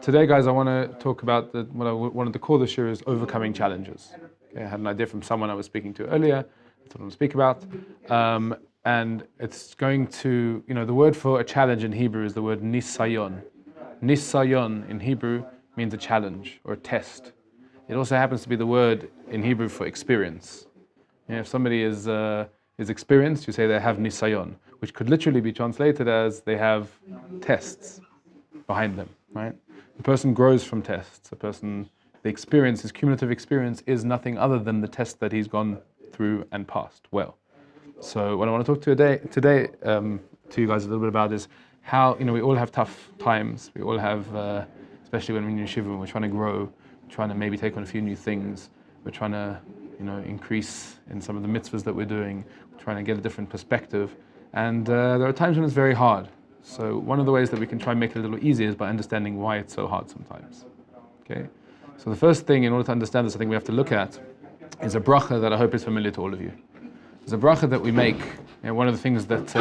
Today, guys, I want to talk about what I wanted to call this year is overcoming challenges. Okay, I had an idea from someone I was speaking to earlier. That's what I'm going to speak about. And it's going to, the word for a challenge in Hebrew is the word nisayon. Nisayon in Hebrew means a challenge or a test. It also happens to be the word in Hebrew for experience. If somebody is experienced, you say they have nisayon, which could literally be translated as they have tests behind them, right? The person grows from tests. The experience, his cumulative experience, is nothing other than the test that he's gone through and passed well. So what I want to talk to today to you guys a little bit about is how, we all have tough times. We all have, especially when we're in yeshiva, we're trying to grow, trying to maybe take on a few new things. We're trying to, increase in some of the mitzvahs that we're doing. We're trying to get a different perspective. And there are times when it's very hard. So one of the ways that we can try and make it a little easier is by understanding why it's so hard sometimes. Okay? So the first thing, in order to understand this, I think we have to look at is a bracha that I hope is familiar to all of you. There's a bracha that we make, one of the things that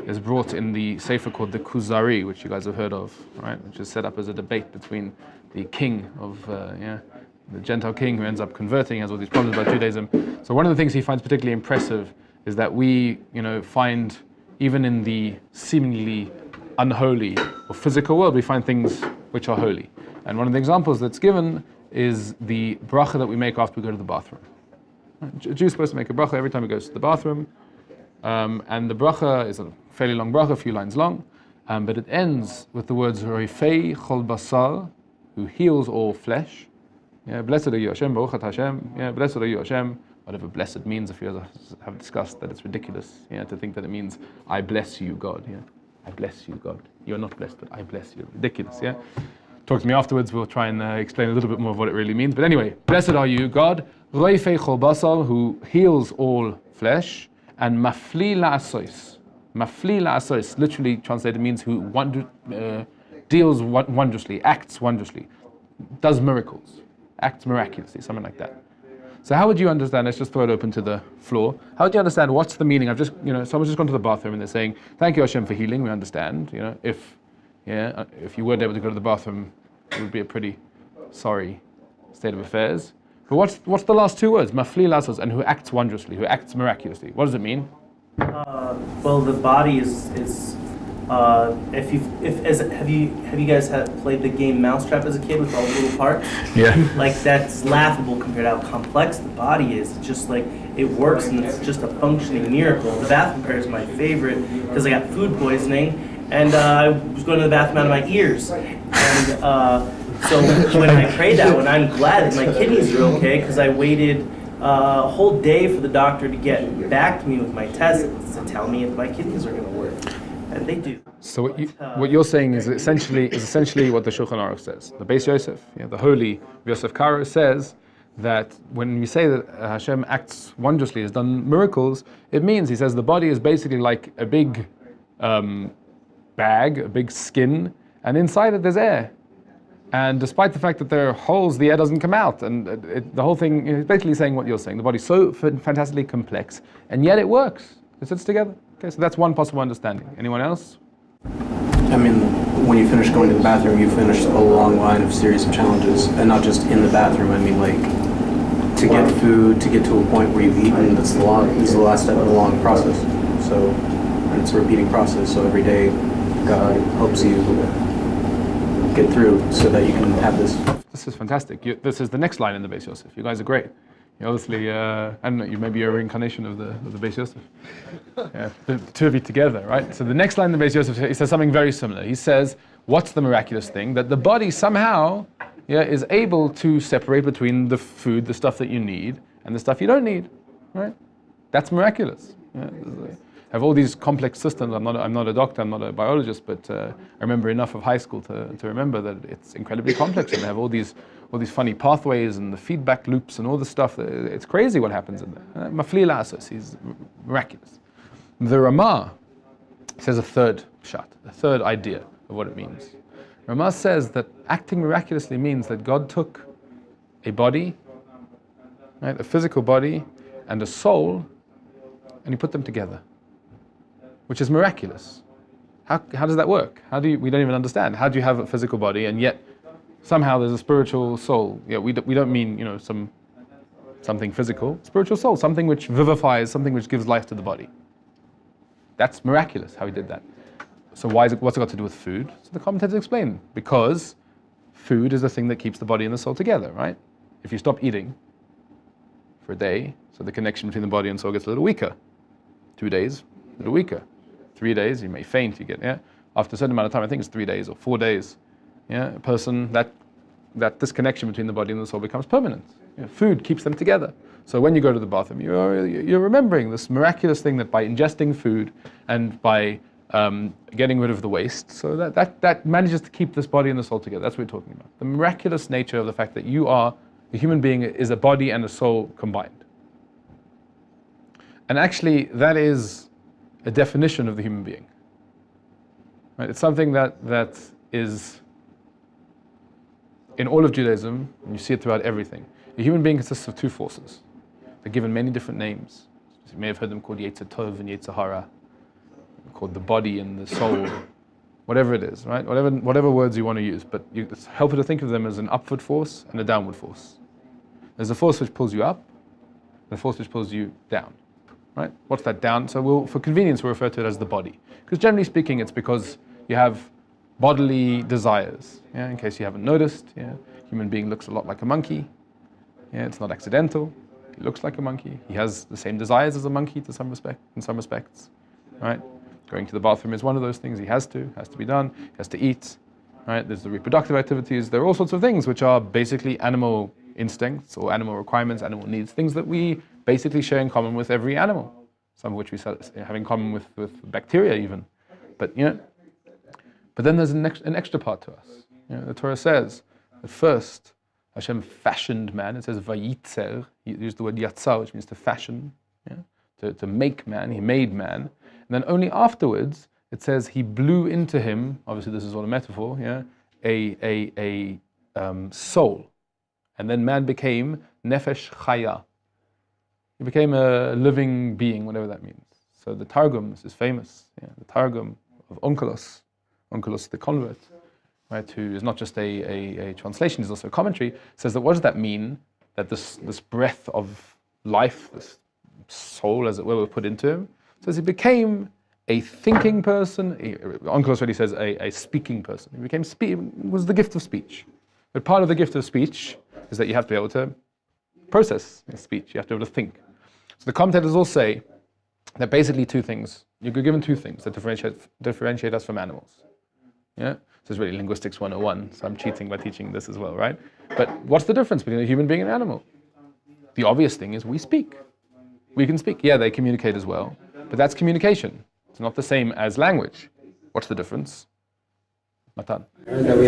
is brought in the sefer called the Kuzari, which you guys have heard of, right? Which is set up as a debate between the king of, the Gentile king who ends up converting, has all these problems about Judaism. So one of the things he finds particularly impressive is that we, find, even in the seemingly unholy or physical world, we find things which are holy. And one of the examples that's given is the bracha that we make after we go to the bathroom. A Jew is supposed to make a bracha every time he goes to the bathroom. And the bracha is a fairly long bracha, a few lines long, but it ends with the words Roifei chol basar, who heals all flesh. Blessed are you Hashem, Baruch Hashem. Blessed are you Hashem. Whatever blessed means, if you have discussed that it's ridiculous, to think that it means I bless you, God. I bless you, God. You're not blessed, but I bless you. Ridiculous, Talk to me afterwards, we'll try and explain a little bit more of what it really means. But anyway, blessed are you, God, Roifei chol basar, who heals all flesh, and mafli la'asos. Mafli la'asos, literally translated, means who deals wondrously, acts wondrously, does miracles, acts miraculously, something like that. So how would you understand, let's just throw it open to the floor, how would you understand what's the meaning? Someone's just gone to the bathroom and they're saying, thank you Hashem for healing, we understand. If you weren't able to go to the bathroom, it would be a pretty sorry state of affairs. But what's the last two words? Mafli lasos, and who acts wondrously, who acts miraculously. What does it mean? Well, the body is have you guys played the game Mousetrap as a kid with all the little parts? Yeah. Like, that's laughable compared to how complex the body is. It's just like, it works and it's just a functioning miracle. The bathroom prayer is my favorite because I got food poisoning and I was going to the bathroom out of my ears. And so when I prayed that one, I'm glad that my kidneys are okay because I waited a whole day for the doctor to get back to me with my tests to tell me if my kidneys are going to work. And they do. So what you're saying is essentially what the Shulchan Aruch says. The Beis Yosef, the holy Yosef Karo, says that when we say that Hashem acts wondrously, has done miracles, it means, he says, the body is basically like a big bag, a big skin, and inside it there's air. And despite the fact that there are holes, the air doesn't come out. And the whole thing is basically saying what you're saying. The body's so fantastically complex, and yet it works. It sits together. Okay, so that's one possible understanding. Anyone else? I mean, when you finish going to the bathroom, you finish a long line of series of challenges, and not just in the bathroom. I mean, like, to get food, to get to a point where you've eaten, this is the last step of a long process. So, and it's a repeating process, so every day God helps you get through so that you can have this. This is fantastic. This is the next line in the Beis Yosef. You guys are great. Obviously, I don't know, maybe you're a reincarnation of the Beis Yosef. Yeah, the two of you together, right? So the next line in the Beis Yosef, he says something very similar. He says, what's the miraculous thing? That the body somehow is able to separate between the food, the stuff that you need, and the stuff you don't need, right? That's miraculous. Yeah? Have all these complex systems. I'm not a doctor, I'm not a biologist, but I remember enough of high school to remember that it's incredibly complex, and they have all these funny pathways and the feedback loops and all the stuff. It's crazy what happens in there. Mafli la'asos, he's miraculous. The Ramah says a third shot, a third idea of what it means. Ramah says that acting miraculously means that God took a body, right, a physical body, and a soul, and he put them together, which is miraculous. How does that work? We don't even understand. How do you have a physical body and yet somehow there's a spiritual soul? Yeah, we don't mean something physical. Spiritual soul, something which vivifies, something which gives life to the body. That's miraculous how he did that. So what's it got to do with food? So the commentators explain, because food is the thing that keeps the body and the soul together, right? If you stop eating for a day, so the connection between the body and soul gets a little weaker. 2 days, a little weaker. 3 days, you may faint, after a certain amount of time, I think it's 3 days or 4 days, a person, that disconnection between the body and the soul becomes permanent. Food keeps them together. So when you go to the bathroom, you're remembering this miraculous thing that by ingesting food and by getting rid of the waste, so that manages to keep this body and the soul together. That's what we're talking about. The miraculous nature of the fact that a human being is a body and a soul combined. And actually, that is a definition of the human being. Right? It's something that is in all of Judaism, and you see it throughout everything. A human being consists of two forces. They're given many different names. So you may have heard them called Yetzer Tov and Yetzer Hara, called the body and the soul, whatever it is, right? Whatever words you want to use, but it's helpful to think of them as an upward force and a downward force. There's a force which pulls you up, and a force which pulls you down. Right? What's that down? So for convenience, we'll refer to it as the body. Because generally speaking, it's because you have bodily desires. In case you haven't noticed, human being looks a lot like a monkey. It's not accidental. He looks like a monkey. He has the same desires as a monkey in some respects. Right? Going to the bathroom is one of those things. He has to be done. He has to eat. Right? There's the reproductive activities. There are all sorts of things which are basically animal instincts or animal requirements, animal needs, things that we basically share in common with every animal, some of which we have in common with bacteria even. But then there's an extra part to us. The Torah says that first Hashem fashioned man. It says vayitzer. He used the word yatzar, which means to fashion, to make man. He made man. And then only afterwards it says he blew into him. Obviously, this is all a metaphor. A soul, and then man became nefesh chaya. He became a living being, whatever that means. So the Targum, this is famous, the Targum of Onkelos the convert, right, who is not just a translation, he's also a commentary, says that what does that mean? That this breath of life, this soul, as it were, put into him, says he became a thinking person. Onkelos already says a speaking person. He was the gift of speech. But part of the gift of speech is that you have to be able to process speech. You have to be able to think. So the commentators all say that basically two things. You're given two things that differentiate us from animals. This is really linguistics 101, so I'm cheating by teaching this as well, right? But what's the difference between a human being and an animal? The obvious thing is we speak. We can speak. Yeah, they communicate as well, but that's communication. It's not the same as language. What's the difference? Matan. That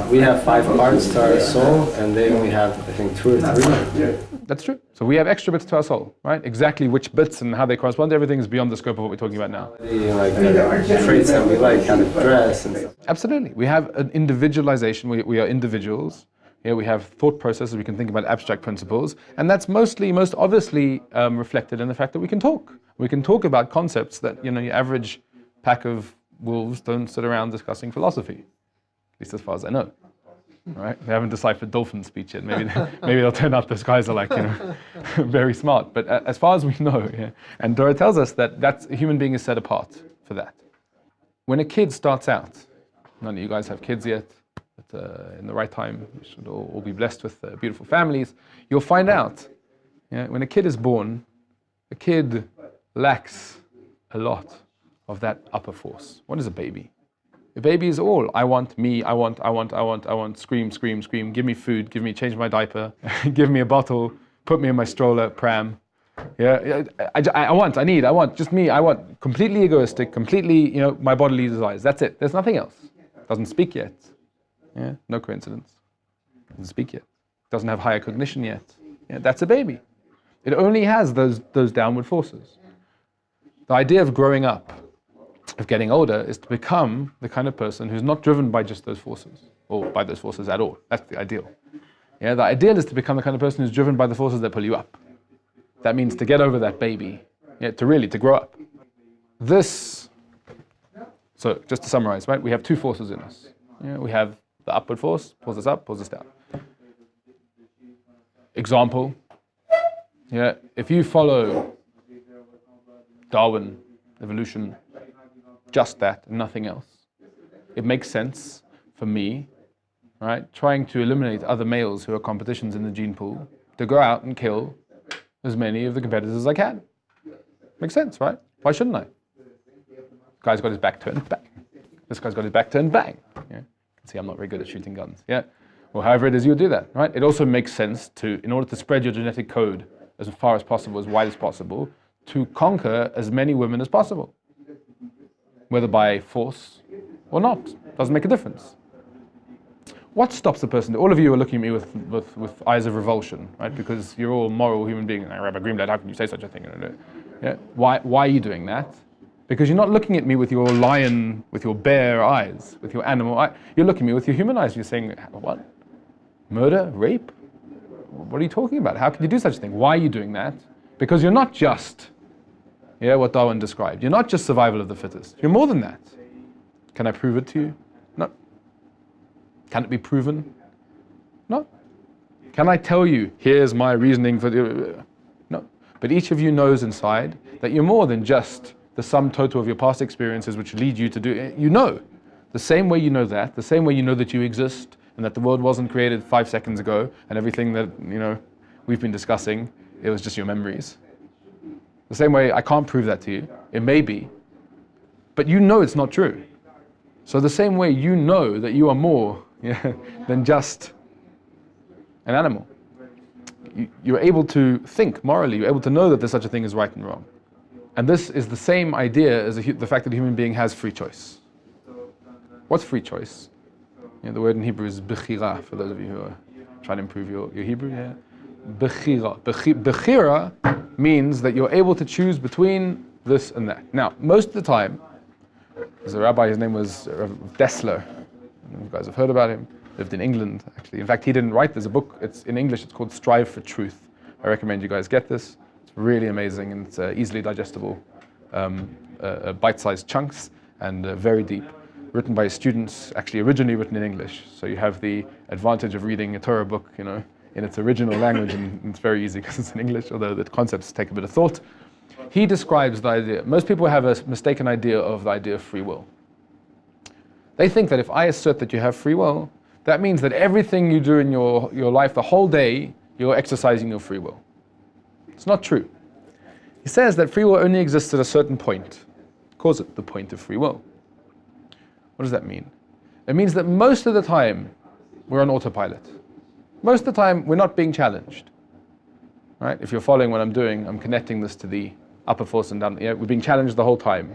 we have 5 parts to our soul, and they only have, I think, 2 or 3. That's true. So we have extra bits to our soul, right? Exactly which bits and how they correspond to everything is beyond the scope of what we're talking about now. Like the traits that we like, how to dress and stuff. Absolutely. We have an individualization. We are individuals. We have thought processes. We can think about abstract principles, and that's most obviously reflected in the fact that we can talk. We can talk about concepts that your average pack of wolves don't sit around discussing philosophy. At least as far as I know. All right? They haven't deciphered dolphin speech yet. Maybe they'll turn out those guys are very smart. But as far as we know, and Dora tells us that a human being is set apart for that. When a kid starts out, none of you guys have kids yet, but in the right time, you should all be blessed with beautiful families. You'll find out Yeah? When a kid is born, a kid lacks a lot of that upper force. What is a baby? A baby is all, I want, me, I want, scream, scream, scream, give me food, change my diaper, give me a bottle, put me in my stroller, pram. Yeah, I want, just me, I want. Completely egoistic, completely, my bodily desires. That's it. There's nothing else. Doesn't speak yet. Yeah, no coincidence. Doesn't speak yet. Doesn't have higher cognition yet. Yeah, that's a baby. It only has those downward forces. The idea of growing up, of getting older, is to become the kind of person who's not driven by just those forces, or by those forces at all. That's the ideal. Yeah, the ideal is to become the kind of person who's driven by the forces that pull you up. That means to get over that baby, to grow up. So just to summarize, right? We have two forces in us. Yeah, we have the upward force, pulls us up, pulls us down. Example, if you follow Darwin, evolution, just that and nothing else, it makes sense for me, right, trying to eliminate other males who are competitions in the gene pool, to go out and kill as many of the competitors as I can. Makes sense, right? Why shouldn't I? Guy's got his back turned, bang. This guy's got his back turned, bang. Yeah. You can see I'm not very good at shooting guns. Yeah. Well, however it is you do that, right? It also makes sense to, in order to spread your genetic code as far as possible, as wide as possible, to conquer as many women as possible. Whether by force or not, doesn't make a difference. What stops the person? All of you are looking at me with eyes of revulsion, right? Because you're all moral human beings. Rabbi Greenblatt, how can you say such a thing? Yeah. Why are you doing that? Because you're not looking at me with your lion, with your bear eyes, with your animal eye. You're looking at me with your human eyes. You're saying, what? Murder? Rape? What are you talking about? How can you do such a thing? Why are you doing that? Because you're not just what Darwin described. You're not just survival of the fittest. You're more than that. Can I prove it to you? No. Can it be proven? No. Can I tell you, here's my reasoning for the... No. But each of you knows inside that you're more than just the sum total of your past experiences which lead you to do it. You know. The same way you know that, the same way you know that you exist and that the world wasn't created 5 seconds ago and everything that, we've been discussing, it was just your memories. The same way I can't prove that to you. It may be. But you know it's not true. So the same way you know that you are more than just an animal. You're able to think morally. You're able to know that there's such a thing as right and wrong. And this is the same idea as the fact that a human being has free choice. What's free choice? The word in Hebrew is bechira, for those of you who are trying to improve your Hebrew. Yeah? Bechira. Bechira means that you're able to choose between this and that. Now, most of the time, there's a rabbi, his name was Dessler. You guys have heard about him. Lived in England, actually. In fact, he didn't write. There's a book. It's in English. It's called Strive for Truth. I recommend you guys get this. It's really amazing and it's easily digestible, bite-sized chunks and very deep. Written by students, actually originally written in English. So you have the advantage of reading a Torah book, in its original language, and it's very easy because it's in English, although the concepts take a bit of thought. He describes the idea. Most people have a mistaken idea of the idea of free will. They think that if I assert that you have free will, that means that everything you do in your life, the whole day, you're exercising your free will. It's not true. He says that free will only exists at a certain point. He calls it the point of free will. What does that mean? It means that most of the time, we're on autopilot. Most of the time, we're not being challenged. Right? If you're following what I'm doing, I'm connecting this to the upper force and down. We're being challenged the whole time,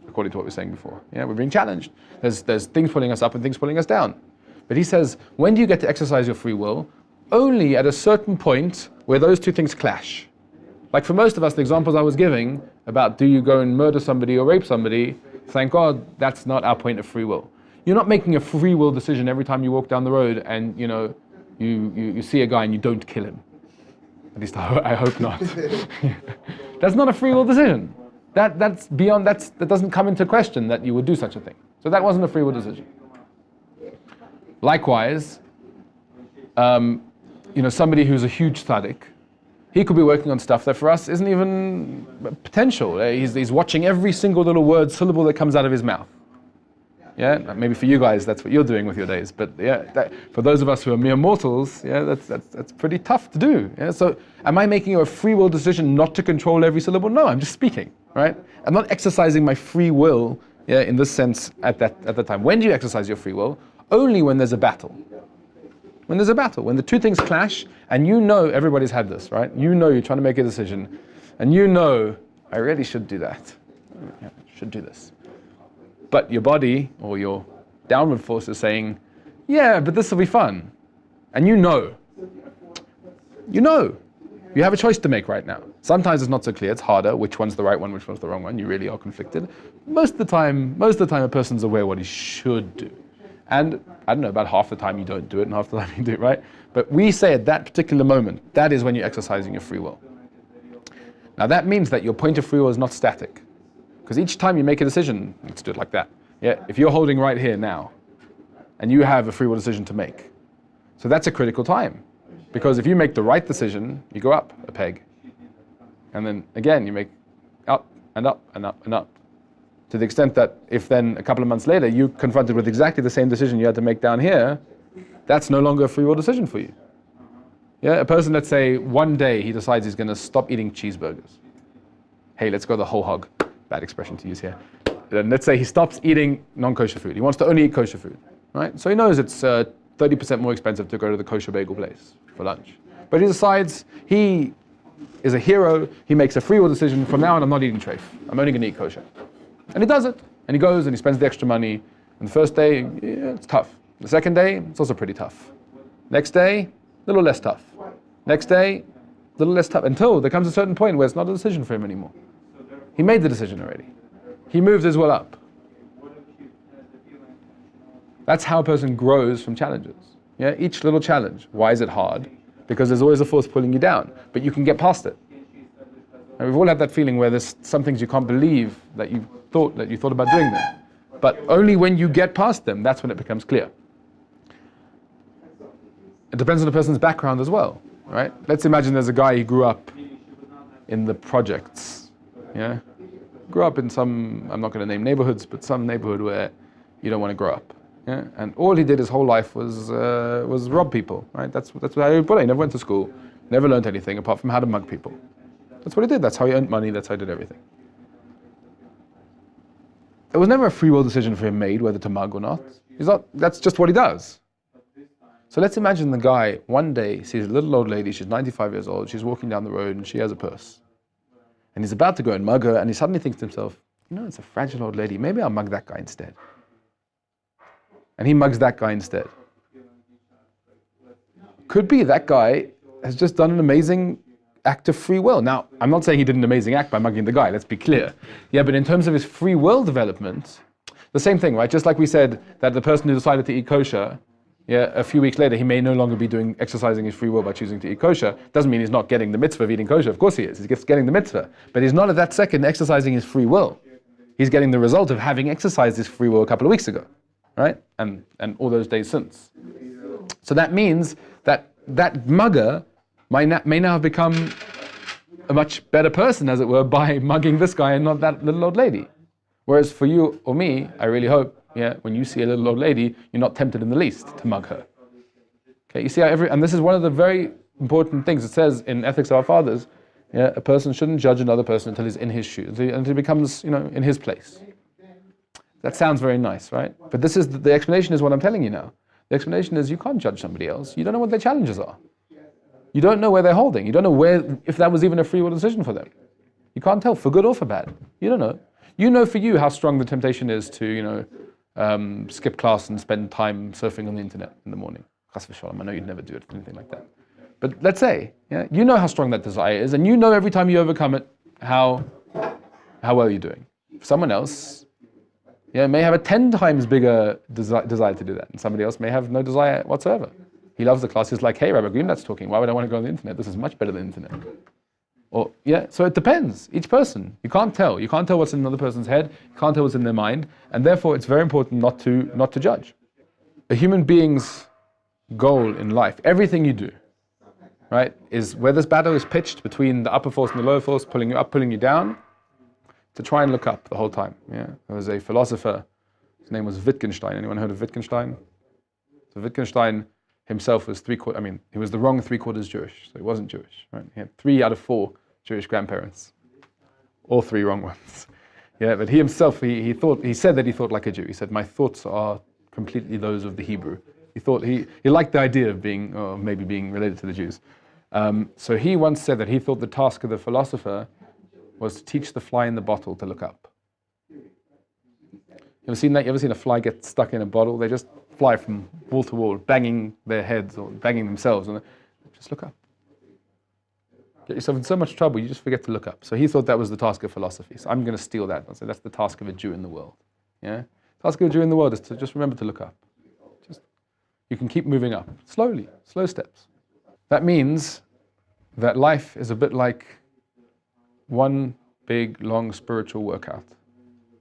according to what we were saying before. We're being challenged. There's things pulling us up and things pulling us down. But he says, when do you get to exercise your free will? Only at a certain point where those two things clash. Like for most of us, the examples I was giving about do you go and murder somebody or rape somebody, thank God that's not our point of free will. You're not making a free will decision every time you walk down the road and you see a guy and you don't kill him. At least I hope not. That's not a free will decision. That's beyond, that doesn't come into question that you would do such a thing. So that wasn't a free will decision. Likewise, somebody who's a huge tzaddik, he could be working on stuff that for us isn't even potential. He's watching every single little word, syllable that comes out of his mouth. Yeah, maybe for you guys that's what you're doing with your days, but yeah, for those of us who are mere mortals, yeah, that's pretty tough to do. Yeah, so am I making a free will decision not to control every syllable? No, I'm just speaking, right? I'm not exercising my free will, yeah, in this sense at that time. When do you exercise your free will? Only when there's a battle. When there's a battle, when the two things clash, and you know everybody's had this, right? You know you're trying to make a decision, and you know I really should do that. Yeah, should do this. But your body or your downward force is saying, yeah, but this will be fun. And you know. You have a choice to make right now. Sometimes it's not so clear, it's harder, which one's the right one, which one's the wrong one. You really are conflicted. Most of the time a person's aware what he should do. And I don't know, about half the time you don't do it and half the time you do it, right? But we say at that particular moment, that is when you're exercising your free will. Now that means that your point of free will is not static. Because each time you make a decision, let's do it like that. Yeah, if you're holding right here now, and you have a free will decision to make, so that's a critical time. Because if you make the right decision, you go up a peg. And then again, you make up and up and up and up. To the extent that if then a couple of months later, you're confronted with exactly the same decision you had to make down here, that's no longer a free will decision for you. Yeah, a person, let's say, one day he decides he's going to stop eating cheeseburgers. Hey, let's go the whole hog. Bad expression to use here. Then let's say he stops eating non-kosher food. He wants to only eat kosher food, right? So he knows it's 30% more expensive to go to the kosher bagel place for lunch. But he decides he is a hero. He makes a free will decision. From now on, I'm not eating treif. I'm only going to eat kosher. And he does it. And he goes and he spends the extra money. And the first day, yeah, it's tough. The second day, it's also pretty tough. Next day, a little less tough. Next day, a little less tough. Until there comes a certain point where it's not a decision for him anymore. He made the decision already. He moved his will up. That's how a person grows from challenges. Yeah, each little challenge. Why is it hard? Because there's always a force pulling you down, but you can get past it. And we've all had that feeling where there's some things you can't believe that you thought about doing them. But only when you get past them, that's when it becomes clear. It depends on the person's background as well, right? Let's imagine there's a guy who grew up in the projects. Yeah, grew up in some, I'm not going to name neighborhoods, but some neighborhood where you don't want to grow up. Yeah, and all he did his whole life was rob people. Right? That's how he put it. He never went to school, never learned anything apart from how to mug people. That's what he did. That's how he earned money. That's how he did everything. There was never a free will decision for him made whether to mug or not. That's just what he does. So let's imagine the guy one day sees a little old lady. She's 95 years old. She's walking down the road and she has a purse. And he's about to go and mug her, and he suddenly thinks to himself, it's a fragile old lady. Maybe I'll mug that guy instead. And he mugs that guy instead. Could be that guy has just done an amazing act of free will. Now, I'm not saying he did an amazing act by mugging the guy, let's be clear. Yeah, but in terms of his free will development, the same thing, right? Just like we said that the person who decided to eat kosher, yeah, a few weeks later, he may no longer be exercising his free will by choosing to eat kosher. Doesn't mean he's not getting the mitzvah of eating kosher. Of course he is. He's getting the mitzvah. But he's not at that second exercising his free will. He's getting the result of having exercised his free will a couple of weeks ago, right? And all those days since. So that means that mugger may now have become a much better person, as it were, by mugging this guy and not that little old lady. Whereas for you or me, I really hope, yeah, when you see a little old lady, you're not tempted in the least to mug her. Okay, you see how and this is one of the very important things. It says in Ethics of Our Fathers, yeah, a person shouldn't judge another person until he's in his shoes, until he becomes, in his place. That sounds very nice, right? But this is the explanation is what I'm telling you now. The explanation is you can't judge somebody else. You don't know what their challenges are. You don't know where they're holding. You don't know if that was even a free will decision for them. You can't tell, for good or for bad. You don't know. You know for you how strong the temptation is to, skip class and spend time surfing on the internet in the morning. Chas v'shalom, I know you'd never do it, anything like that. But let's say, yeah, you know how strong that desire is, and you know every time you overcome it, how well you're doing. Someone else, yeah, may have a 10 times bigger desire to do that, and somebody else may have no desire whatsoever. He loves the class. He's like, hey, Rabbi Greenblatt's talking. Why would I want to go on the internet? This is much better than the internet. Or yeah, so it depends. Each person, you can't tell. You can't tell what's in another person's head. You can't tell what's in their mind, and therefore it's very important not to judge. A human being's goal in life, everything you do, right, is where this battle is pitched between the upper force and the lower force, pulling you up, pulling you down, to try and look up the whole time. Yeah, there was a philosopher His name was Wittgenstein. Anyone heard of Wittgenstein? So Wittgenstein himself was he was the wrong 3/4 Jewish, so he wasn't Jewish, right? He had 3 out of 4 Jewish grandparents, all 3 wrong ones. Yeah, but he himself, he said that he thought like a Jew. He said, my thoughts are completely those of the Hebrew. He liked the idea of maybe being related to the Jews. So he once said that he thought the task of the philosopher was to teach the fly in the bottle to look up. You ever seen that? You ever seen a fly get stuck in a bottle? They just fly from wall to wall, banging their heads or banging themselves, and just look up. Get yourself in so much trouble, you just forget to look up. So he thought that was the task of philosophy. So I'm going to steal that. I said that's the task of a Jew in the world. Yeah, the task of a Jew in the world is to just remember to look up. You can keep moving up slowly, slow steps. That means that life is a bit like one big, long spiritual workout.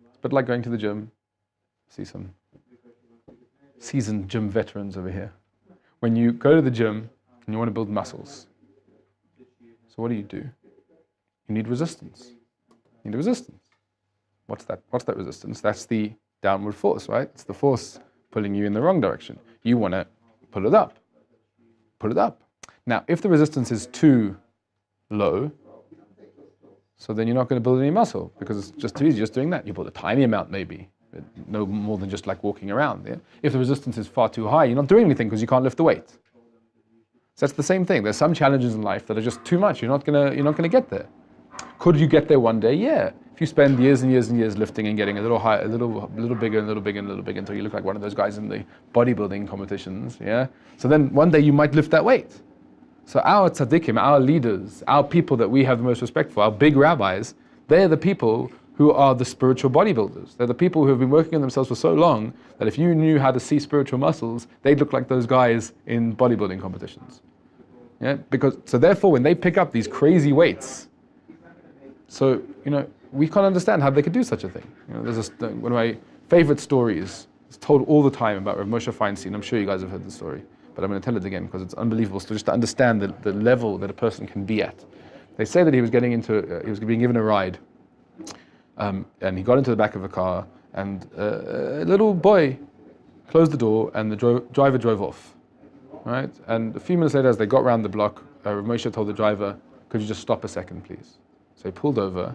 It's a bit like going to the gym. See some seasoned gym veterans over here. When you go to the gym and you want to build muscles, so what do? You need resistance. You need resistance. What's that? What's that resistance? That's the downward force, right? It's the force pulling you in the wrong direction. You want to pull it up. Pull it up. Now, if the resistance is too low, so then you're not going to build any muscle because it's just too easy just doing that. You build a tiny amount maybe, but no more than just like walking around. Yeah? If the resistance is far too high, you're not doing anything because you can't lift the weight. So that's the same thing. There's some challenges in life that are just too much. You're not gonna get there. Could you get there one day? Yeah. If you spend years and years and years lifting and getting a little higher, a little bigger, and a little bigger, and a little bigger until you look like one of those guys in the bodybuilding competitions. Yeah. So then one day you might lift that weight. So our tzaddikim, our leaders, our people that we have the most respect for, our big rabbis, they're the people who are the spiritual bodybuilders. They're the people who have been working on themselves for so long that if you knew how to see spiritual muscles, they'd look like those guys in bodybuilding competitions. Yeah, so therefore when they pick up these crazy weights, so we can't understand how they could do such a thing. There's one of my favorite stories. It's told all the time about Rav Moshe Feinstein. I'm sure you guys have heard the story, but I'm going to tell it again because it's unbelievable. So just to understand the level that a person can be at. They say that he was being given a ride, and he got into the back of a car, and a little boy closed the door, and the driver drove off. Right? And a few minutes later, as they got around the block, Rav Moshe told the driver, "Could you just stop a second, please?" So he pulled over,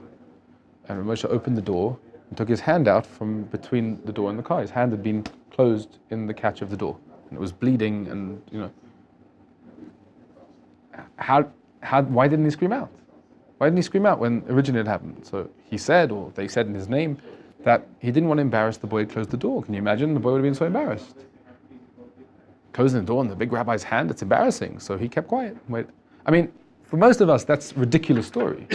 and Rav Moshe opened the door and took his hand out from between the door and the car. His hand had been closed in the catch of the door, and it was bleeding. And why didn't he scream out? Why didn't he scream out when originally it happened? So he said, or they said in his name, that he didn't want to embarrass the boy who closed the door. Can you imagine? The boy would have been so embarrassed. Closing the door in the big rabbi's hand, it's embarrassing. So he kept quiet. I mean, for most of us, that's a ridiculous story.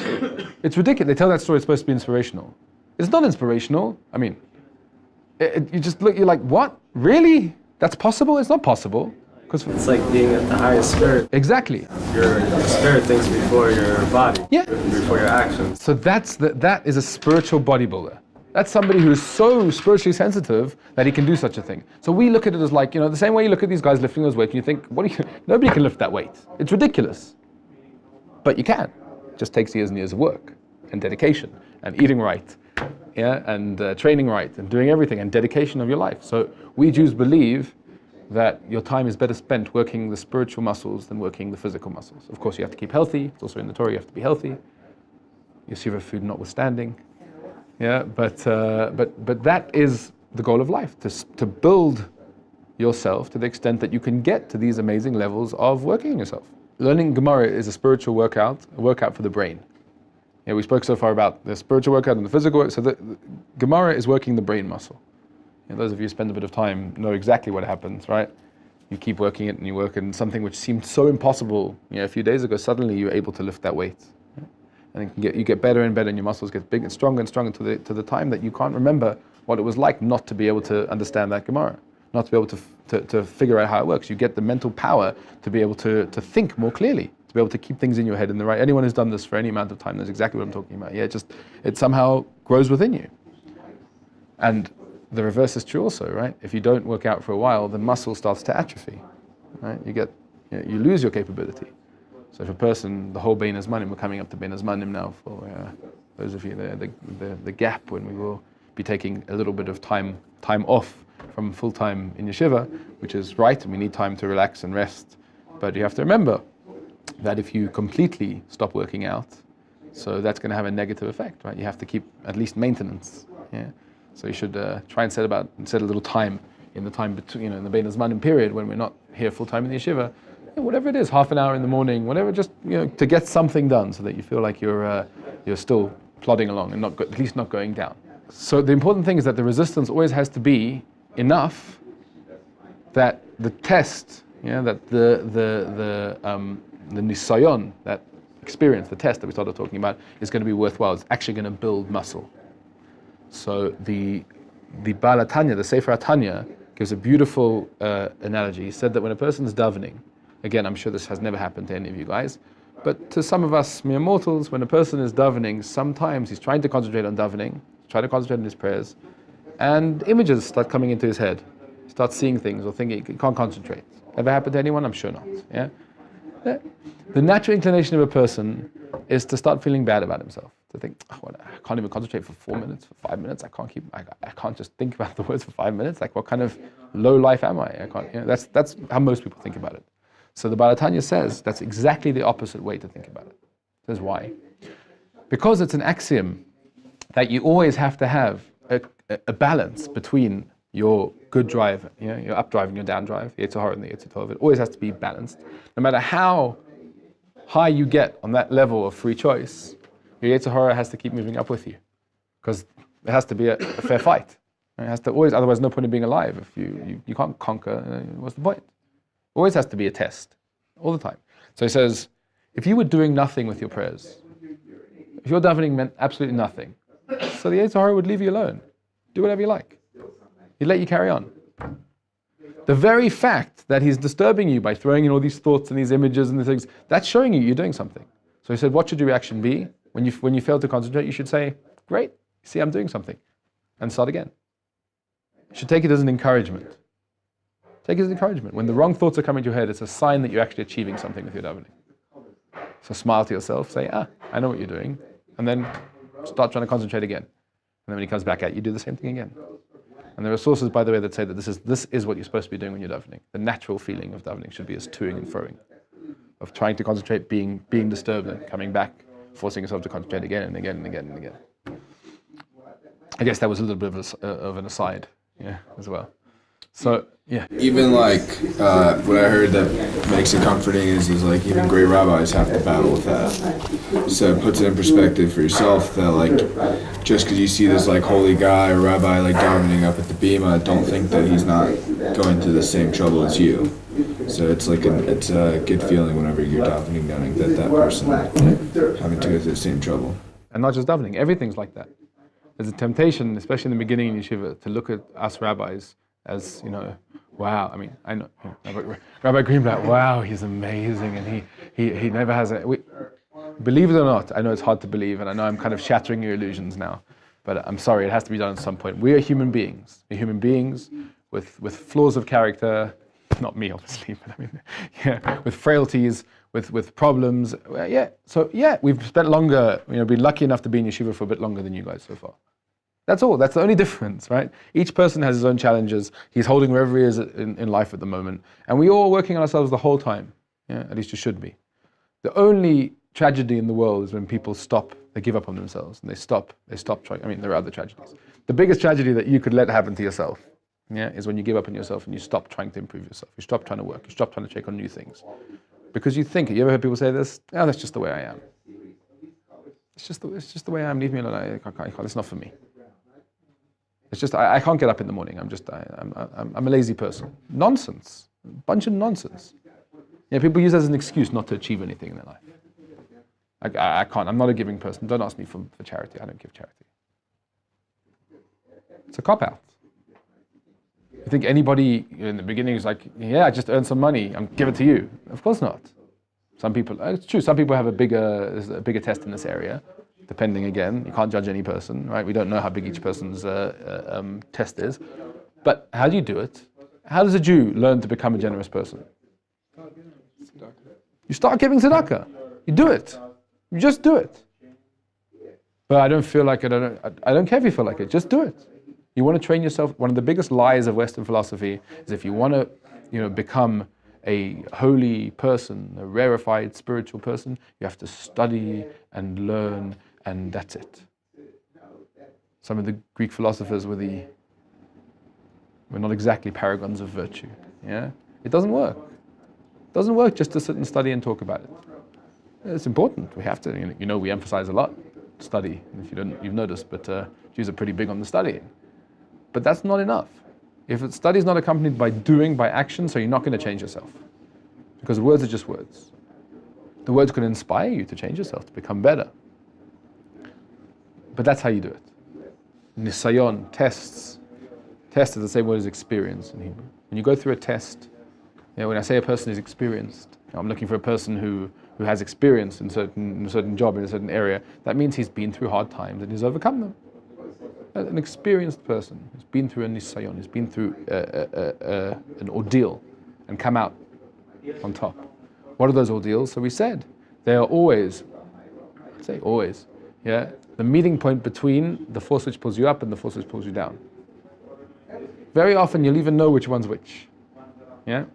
It's ridiculous. They tell that story, it's supposed to be inspirational. It's not inspirational. I mean, you just look, you're like, what? Really? That's possible? It's not possible. Because it's like being at the highest spirit. Exactly. Your spirit thinks before your body. Yeah. Before your actions. So that is a spiritual bodybuilder. That's somebody who is so spiritually sensitive that he can do such a thing. So we look at it as like, the same way you look at these guys lifting those weights, and you think, nobody can lift that weight. It's ridiculous. But you can. It just takes years and years of work and dedication and eating right, and training right and doing everything and dedication of your life. So we Jews believe that your time is better spent working the spiritual muscles than working the physical muscles. Of course, you have to keep healthy. It's also in the Torah, you have to be healthy. Yeshiva food notwithstanding. Yeah, but that is the goal of life, to build yourself to the extent that you can get to these amazing levels of working on yourself. Learning Gemara is a spiritual workout, a workout for the brain. Yeah, we spoke so far about the spiritual workout and the physical work. So the Gemara is working the brain muscle. Those of you who spend a bit of time know exactly what happens, right? You keep working it and you work in something which seemed so impossible a few days ago, suddenly you're able to lift that weight. And you get better and better, and your muscles get bigger and stronger to the time that you can't remember what it was like not to be able to understand that Gemara, not to be able to figure out how it works. You get the mental power to be able to think more clearly, to be able to keep things in your head in the right. Anyone who's done this for any amount of time knows exactly what I'm talking about. Yeah, it somehow grows within you. And the reverse is true also, right? If you don't work out for a while, the muscle starts to atrophy, right? You lose your capability. So if a person, the whole Bein Hazmanim, we're coming up to Bein Hazmanim now for those of you, the gap when we will be taking a little bit of time off from full time in yeshiva, which is right, and we need time to relax and rest. But you have to remember that if you completely stop working out, so that's going to have a negative effect, right? You have to keep at least maintenance. Yeah. So you should try and set a little time in the time between, in the Bein Hazmanim period when we're not here full time in the yeshiva, whatever it is, half an hour in the morning, whatever, just to get something done so that you feel like you're still plodding along and at least not going down. So the important thing is that the resistance always has to be enough that the test, that the nisayon, that experience, the test that we started talking about, is going to be worthwhile. It's actually going to build muscle. So the Baal HaTanya, the Sefer HaTanya, gives a beautiful analogy. He said that when a person's davening, again, I'm sure this has never happened to any of you guys, but to some of us mere mortals, when a person is davening, sometimes he's trying to concentrate on davening, trying to concentrate on his prayers, and images start coming into his head. He starts seeing things or thinking he can't concentrate. Ever happened to anyone? I'm sure not. Yeah. The natural inclination of a person is to start feeling bad about himself. To think, I can't even concentrate for 4 minutes, for 5 minutes. I can't just think about the words for 5 minutes. Like, what kind of low life am I? I can't. That's how most people think about it. So the Baal HaTanya says that's exactly the opposite way to think about it. Says why? Because it's an axiom that you always have to have a balance between your good drive, your up drive and your down drive, the Yetzer Hara and the Yetzer Tov. It always has to be balanced. No matter how high you get on that level of free choice, your Yetzer Hara has to keep moving up with you, because it has to be a fair fight. It has to always, otherwise no point in being alive. If you can't conquer, what's the point? Always has to be a test, all the time. So he says, if you were doing nothing with your prayers, if your davening meant absolutely nothing, so the Yetzer Hara would leave you alone. Do whatever you like. He'd let you carry on. The very fact that he's disturbing you by throwing in all these thoughts and these images and these things, that's showing you you're doing something. So he said, what should your reaction be? When you fail to concentrate, you should say, great, see, I'm doing something. And start again. You should take it as an encouragement. Take it as an encouragement. When the wrong thoughts are coming to your head, it's a sign that you're actually achieving something with your davening. So smile to yourself, say, I know what you're doing. And then start trying to concentrate again. And then when he comes back at you, do the same thing again. And there are sources, by the way, that say that this is what you're supposed to be doing when you're davening. The natural feeling of davening should be as toing and froing, of trying to concentrate, being disturbed, and coming back, forcing yourself to concentrate again and again and again and again. I guess that was a little bit of an aside, as well. So, yeah. Even what I heard that makes it comforting is like even great rabbis have to battle with that. So it puts it in perspective for yourself that just because you see this holy guy or rabbi davening up at the bima, don't think that he's not going through the same trouble as you. So it's it's a good feeling whenever you're davening, knowing that person having to go through the same trouble. And not just davening, everything's like that. There's a temptation, especially in the beginning in yeshiva, to look at us rabbis as, wow, I mean, I know, Rabbi Greenblatt, wow, he's amazing, and he never has believe it or not, I know it's hard to believe, and I know I'm kind of shattering your illusions now, but I'm sorry, it has to be done at some point. We are human beings. We're human beings with flaws of character, not me, obviously, but I mean, with frailties, with problems, we've spent longer, been lucky enough to be in yeshiva for a bit longer than you guys so far. That's all. That's the only difference, right? Each person has his own challenges. He's holding wherever he is in life at the moment. And we all are working on ourselves the whole time. At least you should be. The only tragedy in the world is when people stop, they give up on themselves, and they stop trying. I mean, there are other tragedies. The biggest tragedy that you could let happen to yourself, is when you give up on yourself and you stop trying to improve yourself. You stop trying to work. You stop trying to take on new things. Because you ever heard people say this? That's just the way I am. It's just the way I am. Leave me alone. It's not for me. It's just I can't get up in the morning. I'm a lazy person. Nonsense. A bunch of nonsense. People use that as an excuse not to achieve anything in their life. I can't. I'm not a giving person. Don't ask me for charity. I don't give charity. It's a cop-out. You think anybody in the beginning is like, I just earned some money, I'm give it to you. Of course not. Some people, it's true, some people have a bigger test in this area. Depending, again, you can't judge any person, right? We don't know how big each person's test is. But how do you do it? How does a Jew learn to become a generous person? You start giving tzedakah. You do it. You just do it. But I don't feel like it. I don't care if you feel like it. Just do it. You want to train yourself. One of the biggest lies of Western philosophy is if you want to, become a holy person, a rarefied spiritual person, you have to study and learn, and that's it. Some of the Greek philosophers were not exactly paragons of virtue. Yeah, it doesn't work. It doesn't work just to sit and study and talk about it. It's important. We have to. We emphasize a lot study. If you've noticed, but Jews are pretty big on the studying. But that's not enough. If study is not accompanied by doing, by action, so you're not going to change yourself. Because words are just words. The words can inspire you to change yourself, to become better. But that's how you do it. Nisayon, tests. Test is the same word as experience in Hebrew. When you go through a test, when I say a person is experienced, I'm looking for a person who has experience in a certain job, in a certain area. That means he's been through hard times and he's overcome them. An experienced person who's been through a nisayon, who's been through an ordeal and come out on top. What are those ordeals? So we said they are always, I'd say always, the meeting point between the force which pulls you up and the force which pulls you down. Very often you'll even know which one's which. Yeah?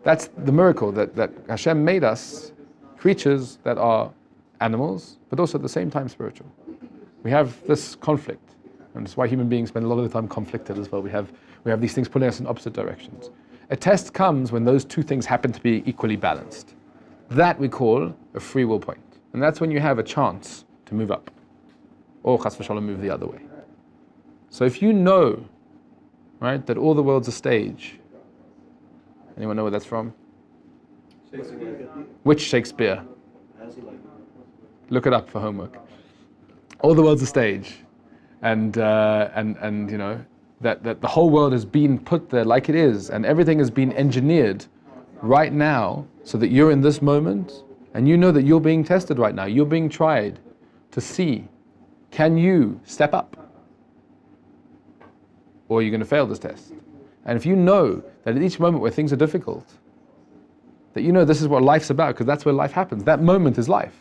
That's the miracle that Hashem made us creatures that are animals, but also at the same time spiritual. We have this conflict, and that's why human beings spend a lot of the time conflicted as well. We have these things pulling us in opposite directions. A test comes when those two things happen to be equally balanced. That we call a free will point. And that's when you have a chance to move up, or chas v'shalom move the other way. So if you know, right, that all the world's a stage, anyone know where that's from? Shakespeare. Which Shakespeare? Look it up for homework. All the world's a stage, and that the whole world has been put there like it is, and everything has been engineered right now so that you're in this moment, and you know that you're being tested right now. You're being tried to see, can you step up, or are you going to fail this test? And if you know that at each moment where things are difficult, that you know this is what life's about, because that's where life happens. That moment is life.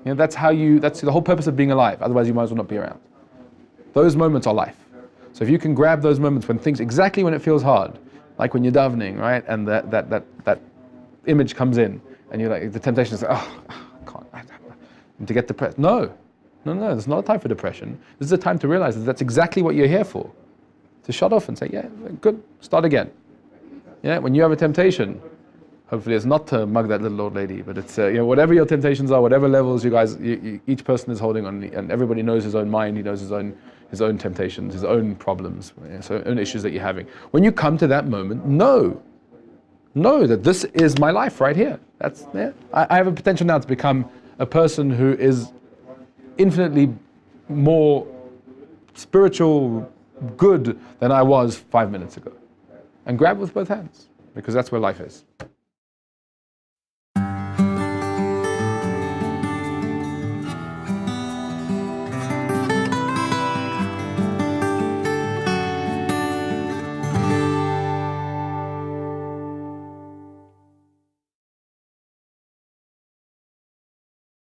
That's the whole purpose of being alive. Otherwise you might as well not be around. Those moments are life. So if you can grab those moments exactly when it feels hard, like when you're davening, right? And that image comes in, and you're like, the temptation is like, I can't, and to get depressed. No, there's not a time for depression. This is a time to realize that that's exactly what you're here for. To shut off and say, yeah, good, start again. Yeah, when you have a temptation, hopefully it's not to mug that little old lady, but it's whatever your temptations are, whatever levels you guys, each person is holding on, and everybody knows his own mind. He knows his own temptations, his own problems, so own issues that you're having. When you come to that moment, know that this is my life right here. I have a potential now to become a person who is infinitely more spiritual, good than I was 5 minutes ago, and grab with both hands, because that's where life is.